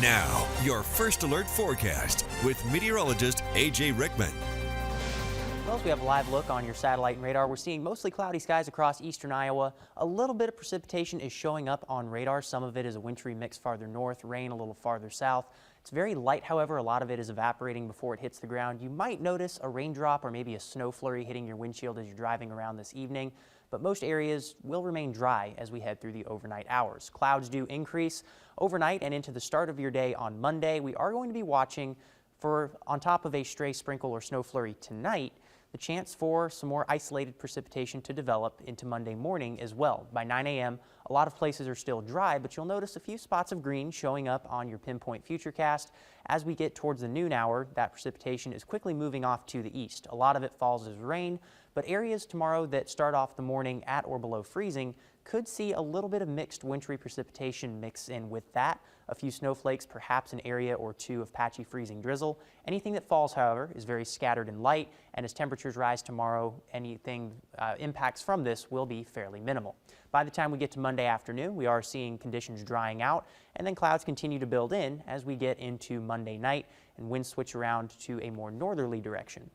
Now, your first alert forecast with meteorologist AJ Rickman. Well, as we have a live look on your satellite and radar, we're seeing mostly cloudy skies across eastern Iowa. A little bit of precipitation is showing up on radar. Some of it is a wintry mix farther north, rain a little farther south. It's very light, however. A lot of it is evaporating before it hits the ground. You might notice a raindrop or maybe a snow flurry hitting your windshield as you're driving around this evening, but most areas will remain dry as we head through the overnight hours. Clouds do increase overnight and into the start of your day on Monday. We are going to be watching for, on top of a stray sprinkle or snow flurry tonight, the chance for some more isolated precipitation to develop into Monday morning as well. By 9 a.m., a lot of places are still dry, but you'll notice a few spots of green showing up on your pinpoint futurecast. As we get towards the noon hour, that precipitation is quickly moving off to the east. A lot of it falls as rain, but areas tomorrow that start off the morning at or below freezing could see a little bit of mixed wintry precipitation mix in with that. A few snowflakes, perhaps an area or two of patchy freezing drizzle. Anything that falls, however, is very scattered and light, and as temperatures rise tomorrow, anything impacts from this will be fairly minimal. By the time we get to Monday afternoon, we are seeing conditions drying out, and then clouds continue to build in as we get into Monday night and winds switch around to a more northerly direction.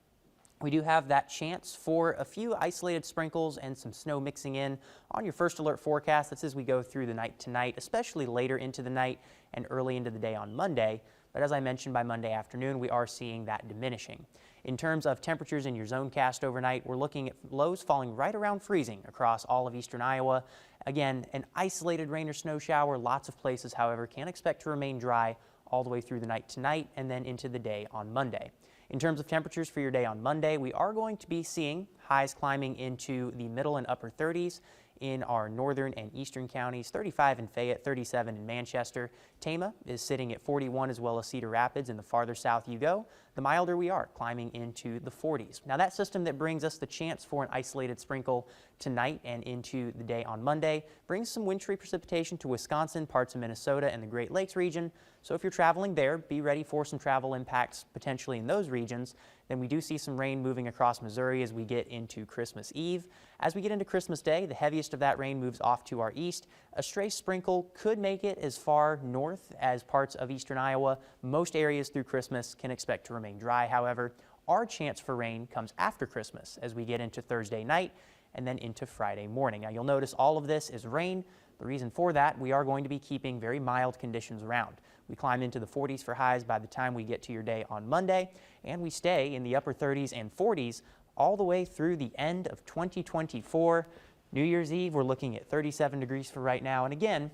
We do have that chance for a few isolated sprinkles and some snow mixing in on your first alert forecast. That's as we go through the night tonight, especially later into the night and early into the day on Monday. But as I mentioned, by Monday afternoon, we are seeing that diminishing. In terms of temperatures in your zone cast overnight, we're looking at lows falling right around freezing across all of eastern Iowa. Again, an isolated rain or snow shower. Lots of places, however, can expect to remain dry all the way through the night tonight and then into the day on Monday. In terms of temperatures for your day on Monday, we are going to be seeing highs climbing into the middle and upper 30s in our northern and eastern counties, 35 in Fayette, 37 in Manchester. Tama is sitting at 41 as well as Cedar Rapids, and the farther south you go, the milder we are, climbing into the 40s. Now that system that brings us the chance for an isolated sprinkle tonight and into the day on Monday brings some wintry precipitation to Wisconsin, parts of Minnesota, and the Great Lakes region. So if you're traveling there, be ready for some travel impacts potentially in those regions. Then we do see some rain moving across Missouri as we get into Christmas Eve. As we get into Christmas Day, the heaviest of that rain moves off to our east. A stray sprinkle could make it as far north as parts of eastern Iowa. Most areas through Christmas can expect to remain dry, however. Our chance for rain comes after Christmas as we get into Thursday night and then into Friday morning. Now you'll notice all of this is rain. The reason for that, we are going to be keeping very mild conditions around. We climb into the 40s for highs by the time we get to your day on Monday, and we stay in the upper 30s and 40s all the way through the end of 2024. New Year's Eve, we're looking at 37 degrees for right now, and again,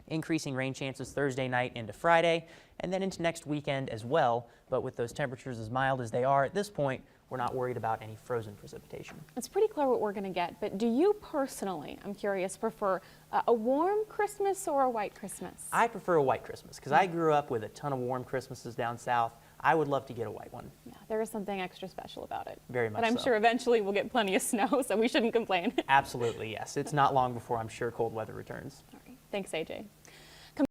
increasing rain chances Thursday night into Friday, and then into next weekend as well. But with those temperatures as mild as they are at this point, we're not worried about any frozen precipitation. It's pretty clear what we're going to get, but do you personally, I'm curious, prefer a warm Christmas or a white Christmas? I prefer a white Christmas because I grew up with a ton of warm Christmases down south. I would love to get a white one. Yeah, there is something extra special about it. Very much so. But I'm sure eventually we'll get plenty of snow, so we shouldn't complain. Absolutely, yes. It's not long before I'm sure cold weather returns. All right. Thanks, AJ.